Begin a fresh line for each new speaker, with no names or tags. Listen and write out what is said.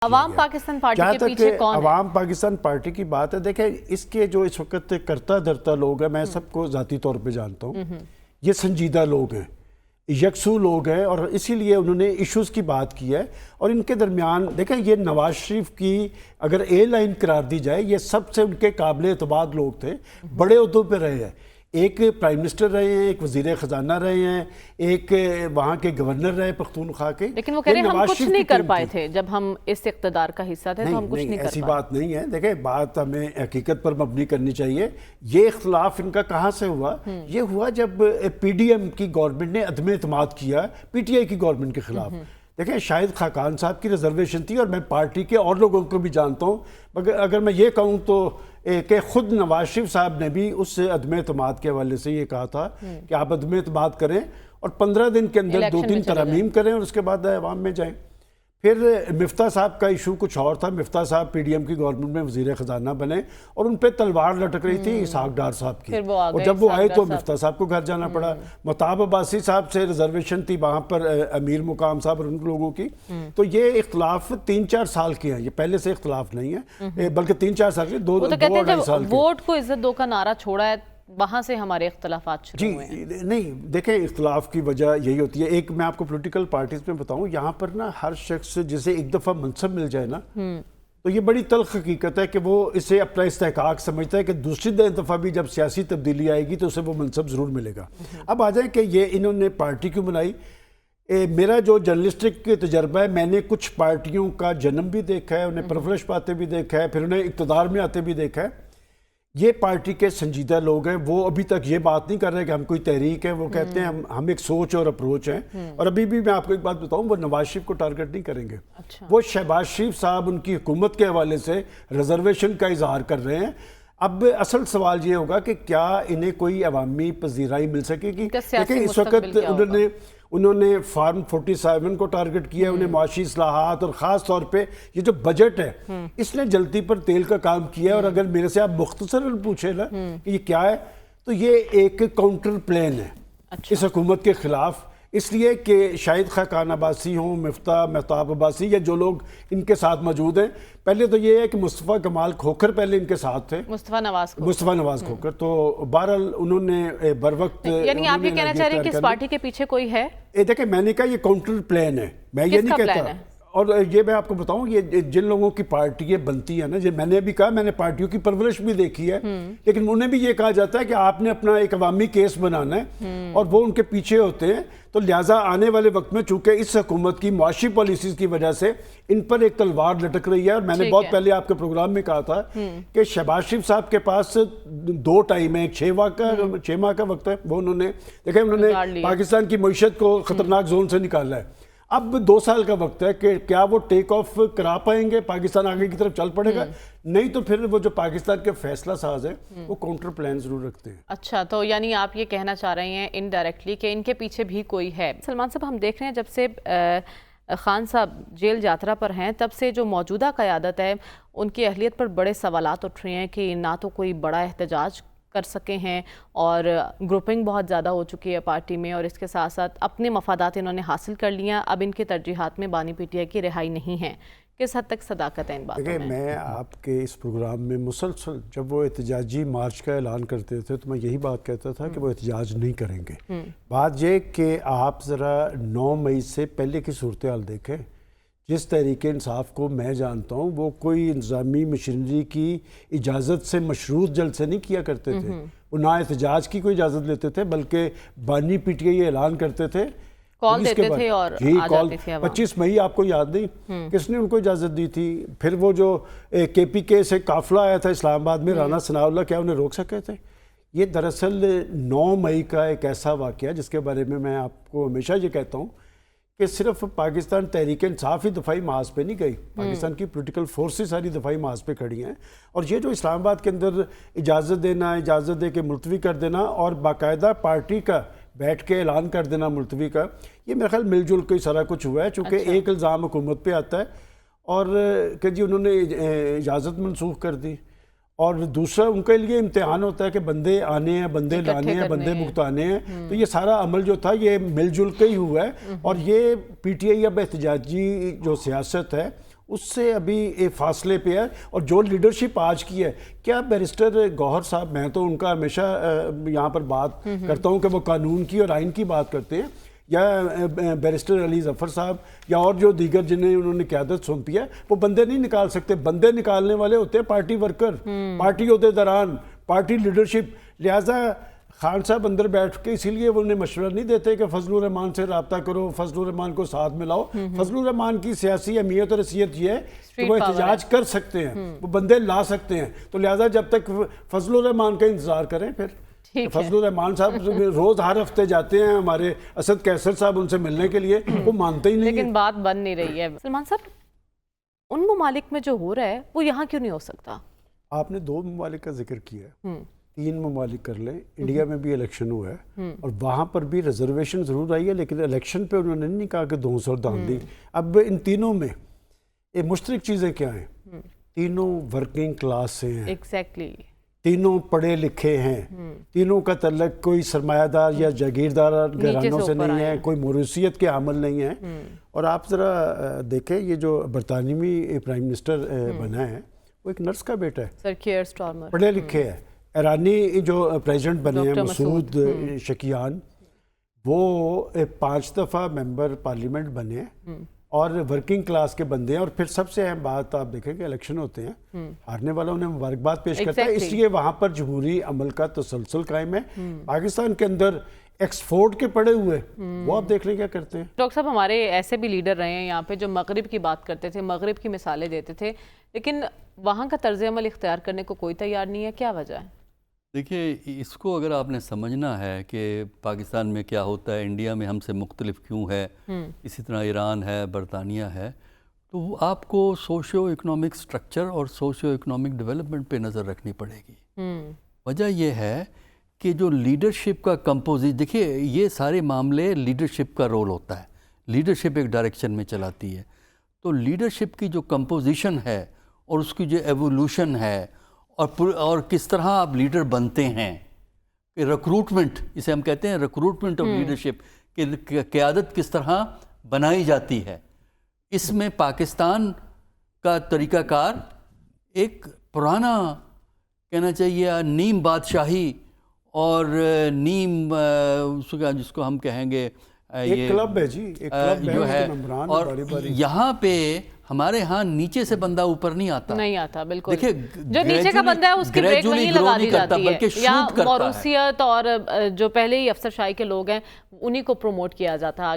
عوام پاکستان پارٹی کے پیچھے کون ہے؟
عوام پاکستان پارٹی کی بات ہے، دیکھیں اس کے جو اس وقت کرتا دھرتا لوگ ہیں، میں سب کو ذاتی طور پہ جانتا ہوں، یہ سنجیدہ لوگ ہیں، یکسو لوگ ہیں، اور اسی لیے انہوں نے ایشوز کی بات کی ہے۔ اور ان کے درمیان دیکھیں یہ نواز شریف کی اگر اے لائن قرار دی جائے، یہ سب سے ان کے قابل اعتماد لوگ تھے، بڑے عہدوں پہ رہے ہیں، ایک پرائم منسٹر رہے ہیں، ایک وزیر خزانہ رہے ہیں، ایک وہاں کے گورنر رہے پختونخوا کے،
لیکن وہ کہہ رہے ہیں ہم کچھ نہیں کر پائے تھے جب ہم اس اقتدار کا حصہ تھے، تو ہم کچھ نہیں کر پائے۔
ایسی بات نہیں ہے، دیکھیں بات ہمیں حقیقت پر مبنی کرنی چاہیے۔ یہ اختلاف ان کا کہاں سے ہوا؟ یہ ہوا جب پی ڈی ایم کی گورنمنٹ نے عدم اعتماد کیا پی ٹی آئی کی گورنمنٹ کے خلاف۔ دیکھیں شاہد خاقان صاحب کی ریزرویشن تھی، اور میں پارٹی کے اور لوگوں کو بھی جانتا ہوں، مگر اگر میں یہ کہوں تو کہ خود نواز شریف صاحب نے بھی اس عدم اعتماد کے حوالے سے یہ کہا تھا کہ آپ عدم اعتماد کریں اور 15 دن کے اندر 2-3 ترامیم کریں اور اس کے بعد عوام میں جائیں۔ پھر مفتاح صاحب کا ایشو کچھ اور تھا، مفتاح صاحب پی ڈی ایم کی گورنمنٹ میں وزیر خزانہ بنے اور ان پہ تلوار لٹک رہی تھی اسحاق ڈار صاحب کی، اور جب وہ آئے تو مفتاح صاحب کو گھر جانا پڑا۔ متاب عباسی صاحب سے ریزرویشن تھی وہاں پر امیر مقام صاحب اور ان لوگوں کی۔ تو یہ اختلاف 3-4 سال کے ہیں، یہ پہلے سے اختلاف نہیں ہے، بلکہ 3-4 سال کے، 2-2.5 سال کے۔
ووٹ کو عزت دو کا نعرہ چھوڑا ہے، وہاں سے ہمارے اختلافات شروع ہوئے ہیں۔
نہیں دیکھیں اختلاف کی وجہ یہی ہوتی ہے، ایک میں آپ کو پولیٹیکل پارٹیز میں بتاؤں، یہاں پر نا ہر شخص جسے ایک دفعہ منصب مل جائے نا، تو یہ بڑی تلخ حقیقت ہے کہ وہ اسے اپنا استحقاق سمجھتا ہے کہ دوسری دفعہ بھی جب سیاسی تبدیلی آئے گی تو اسے وہ منصب ضرور ملے گا۔ اب آ جائیں کہ یہ انہوں نے پارٹی کیوں بنائی۔ میرا جو جرنلسٹک تجربہ ہے، میں نے کچھ پارٹیوں کا جنم بھی دیکھا ہے، انہیں پرورش پاتے بھی دیکھا ہے، پھر انہیں اقتدار میں آتے بھی دیکھا ہے۔ یہ پارٹی کے سنجیدہ لوگ ہیں، وہ ابھی تک یہ بات نہیں کر رہے کہ ہم کوئی تحریک ہے، وہ کہتے ہیں ہم ایک سوچ اور اپروچ ہیں، اور ابھی بھی میں آپ کو ایک بات بتاؤں، وہ نواز شریف کو ٹارگٹ نہیں کریں گے۔ وہ شہباز شریف صاحب ان کی حکومت کے حوالے سے ریزرویشن کا اظہار کر رہے ہیں۔ اب اصل سوال یہ ہوگا کہ کیا انہیں کوئی عوامی پذیرائی مل سکے گی؟ دیکھیں اس وقت انہوں نے فارم 47 کو ٹارگٹ کیا، انہیں معاشی اصلاحات اور خاص طور پہ یہ جو بجٹ ہے اس نے جلتی پر تیل کا کام کیا ہے۔ اور اگر میرے سے آپ مختصراً پوچھیں نا کہ یہ کیا ہے، تو یہ ایک کاؤنٹر پلان ہے اس حکومت کے خلاف، اس لیے کہ شاہد خاقان عباسی ہوں، مفتاح مہتاب عباسی یا جو لوگ ان کے ساتھ موجود ہیں، پہلے تو یہ ہے کہ مصطفیٰ کمال کھوکھر پہلے ان کے ساتھ تھے، مصطفیٰ نواز کھوکھر، تو بہرحال انہوں نے بروقت،
یعنی آپ یہ کہنا چاہ رہے ہیں کہ اس پارٹی کے پیچھے کوئی ہے؟
دیکھیں میں نے کہا یہ کاؤنٹر پلان ہے، میں یہ نہیں کہتا، اور یہ میں آپ کو بتاؤں یہ جن لوگوں کی پارٹیاں بنتی ہیں نا، میں نے بھی کہا میں نے پارٹیوں کی پرورش بھی دیکھی ہے، لیکن انہیں بھی یہ کہا جاتا ہے کہ آپ نے اپنا ایک عوامی کیس بنانا ہے، اور وہ ان کے پیچھے ہوتے ہیں۔ تو لہٰذا آنے والے وقت میں چونکہ اس حکومت کی معاشی پالیسیز کی وجہ سے ان پر ایک تلوار لٹک رہی ہے، اور میں نے بہت پہلے آپ کے پروگرام میں کہا تھا کہ شہباز شریف صاحب کے پاس 2 ٹائم ہے، 6 ماہ کا وقت ہے، وہ انہوں نے پاکستان کی معیشت کو خطرناک زون سے نکالا ہے۔ اب 2 سال کا وقت ہے کہ کیا وہ ٹیک آف کرا پائیں گے، پاکستان آگے کی طرف چل پڑے گا؟ نہیں تو پھر وہ جو پاکستان کے فیصلہ ساز ہیں وہ کاؤنٹر پلان ضرور رکھتے ہیں۔
اچھا، تو یعنی آپ یہ کہنا چاہ رہے ہیں انڈائریکٹلی کہ ان کے پیچھے بھی کوئی ہے۔ سلمان صاحب، ہم دیکھ رہے ہیں جب سے خان صاحب جیل یاترا پر ہیں تب سے جو موجودہ قیادت ہے ان کی اہلیت پر بڑے سوالات اٹھ رہے ہیں کہ نہ تو کوئی بڑا احتجاج کر سکے ہیں، اور گروپنگ بہت زیادہ ہو چکی ہے پارٹی میں، اور اس کے ساتھ ساتھ اپنے مفادات انہوں نے حاصل کر لیا، اب ان کی ترجیحات میں بانی پی ٹی آئی کی رہائی نہیں ہے۔ کس حد تک صداقت ہے ان باتوں میں؟
دیکھیں میں آپ کے اس پروگرام میں مسلسل جب وہ احتجاجی مارچ کا اعلان کرتے تھے تو میں یہی بات کہتا تھا کہ وہ احتجاج نہیں کریں گے۔ بات یہ کہ آپ ذرا 9 مئی سے پہلے کی صورتحال دیکھیں، جس تحریک انصاف کو میں جانتا ہوں وہ کوئی انتظامی مشینری کی اجازت سے مشروط جلسے نہیں کیا کرتے تھے، وہ نہ احتجاج کی کوئی اجازت لیتے تھے بلکہ بانی پی ٹی آئی اعلان کرتے تھے،
کال دیتے تھے اور آ جاتے تھے۔
25 مئی آپ کو یاد نہیں کس نے ان کو اجازت دی تھی؟ پھر وہ جو کے پی کے سے قافلہ آیا تھا اسلام آباد میں، رانا ثناء اللہ، کیا انہیں روک سکے تھے؟ یہ دراصل 9 مئی کا ایک ایسا واقعہ جس کے بارے میں آپ کو ہمیشہ یہ کہتا ہوں کہ صرف پاکستان تحریک انصاف ہی دفاعی محاذ پہ نہیں گئی، پاکستان کی پولیٹیکل فورسز ساری دفاعی محاذ پہ کھڑی ہیں، اور یہ جو اسلام آباد کے اندر اجازت دینا، اجازت دے کے ملتوی کر دینا اور باقاعدہ پارٹی کا بیٹھ کے اعلان کر دینا ملتوی کا، یہ میرے خیال مل جل کے سارا کچھ ہوا ہے، چونکہ ایک الزام حکومت پہ آتا ہے اور کہ جی انہوں نے اجازت منسوخ کر دی، اور دوسرا ان کے لیے امتحان ہوتا ہے کہ بندے آنے ہیں، بندے لانے ہیں، بندے بھگتانے ہیں، تو یہ سارا عمل جو تھا یہ مل جل کے ہی ہوا ہے، اور یہ پی ٹی آئی اب احتجاجی جو سیاست ہے اس سے ابھی ایک فاصلے پہ ہے. اور جو لیڈرشپ آج کی ہے, کیا بیرسٹر گوہر صاحب, میں تو ان کا ہمیشہ یہاں پر بات کرتا ہوں کہ وہ قانون کی اور آئین کی بات کرتے ہیں, یا بیرسٹر علی ظفر صاحب یا اور جو دیگر جنہیں انہوں نے قیادت سونپی ہے, وہ بندے نہیں نکال سکتے. بندے نکالنے والے ہوتے ہیں پارٹی ورکر, پارٹی عہدیداران, پارٹی لیڈرشپ. لہٰذا خان صاحب اندر بیٹھ کے اسی لیے وہ انہیں مشورہ نہیں دیتے کہ فضل الرحمان سے رابطہ کرو, فضل الرحمان کو ساتھ میں لاؤ. فضل الرحمان کی سیاسی اہمیت اور حیثیت یہ ہے کہ وہ احتجاج کر سکتے ہیں, وہ بندے لا سکتے ہیں. تو لہٰذا جب تک فضل الرحمان کا انتظار کریں, پھر فضل الرحمان صاحب روز ہر ہفتے جاتے ہیں ہمارے اسد قیصر صاحب ان سے ملنے کے لیے, وہ مانتے ہی نہیں.
لیکن بات بن نہیں رہی ہے. سلمان صاحب, ان ممالک میں جو ہو رہا ہے وہ یہاں کیوں نہیں ہو سکتا؟
آپ نے 2 ممالک کا ذکر کیا ہے, 3 ممالک کر لیں. انڈیا میں بھی الیکشن ہوا ہے اور وہاں پر بھی ریزرویشن ضرور آئی ہے, لیکن الیکشن پہ انہوں نے نہیں کہا کہ 200 دان دی. اب ان تینوں میں یہ مشترک چیزیں کیا ہیں؟ تینوں ورکنگ کلاس سے ہیں,
ایگزیکٹلی,
تینوں پڑھے لکھے ہیں, تینوں کا تعلق کوئی سرمایہ دار یا جاگیردار گھرانوں سے نہیں ہے, کوئی موروثیت کے عامل نہیں ہے. اور آپ ذرا دیکھیں, یہ جو برطانوی پرائم منسٹر بنا ہے وہ ایک نرس کا بیٹا ہے,
سر کیئر سٹارمر,
پڑھے لکھے ہے. ایرانی جو پریزیڈنٹ بنے ہیں مسعود شکیان, وہ 5 دفعہ ممبر پارلیمنٹ بنے ہیں اور ورکنگ کلاس کے بندے ہیں. اور پھر سب سے اہم بات آپ دیکھیں کہ الیکشن ہوتے ہیں, ہارنے والا انہیں مبارکباد پیش کرتا ہے, اس لیے وہاں پر جمہوری عمل کا تسلسل قائم ہے. پاکستان کے اندر ایکسفورڈ کے پڑے ہوئے, وہ آپ دیکھ لیں کیا کرتے ہیں.
ڈاکٹر صاحب, ہمارے ایسے بھی لیڈر رہے ہیں یہاں پہ جو مغرب کی بات کرتے تھے, مغرب کی مثالیں دیتے تھے, لیکن وہاں کا طرز عمل اختیار کرنے کو کوئی تیار نہیں ہے. کیا وجہ ہے؟
دیکھیے, اس کو اگر آپ نے سمجھنا ہے کہ پاکستان میں کیا ہوتا ہے, انڈیا میں ہم سے مختلف کیوں ہے, اسی طرح ایران ہے, برطانیہ ہے, تو وہ آپ کو سوشیو اکنامک سٹرکچر اور سوشیو اکنامک ڈیولپمنٹ پہ نظر رکھنی پڑے گی. وجہ یہ ہے کہ جو لیڈرشپ کا کمپوزیشن, دیکھیے یہ سارے معاملے لیڈرشپ کا رول ہوتا ہے, لیڈرشپ ایک ڈائریکشن میں چلاتی ہے. تو لیڈرشپ کی جو کمپوزیشن ہے اور اس کی جو ایوولوشن ہے اور کس طرح آپ لیڈر بنتے ہیں, کہ ریکروٹمنٹ, اسے ہم کہتے ہیں ریکروٹمنٹ آف لیڈرشپ, کہ قیادت کس طرح بنائی جاتی ہے, اس میں پاکستان کا طریقہ کار ایک پرانا کہنا چاہیے نیم بادشاہی اور نیم جس کو ہم کہیں گے
ایک کلب ہے جی, ایک کلب
جو ہے. اور یہاں پہ ہمارے ہاں نیچے سے بندہ اوپر نہیں آتا,
بالکل.
دیکھیں
جو نیچے کا بندہ ہے اس کی بریک وہیں لگا دی جاتی ہے, یا موروثیت اور جو پہلے ہی افسر شاہی کے لوگ ہیں انہی کو پروموٹ کیا جاتا ہے.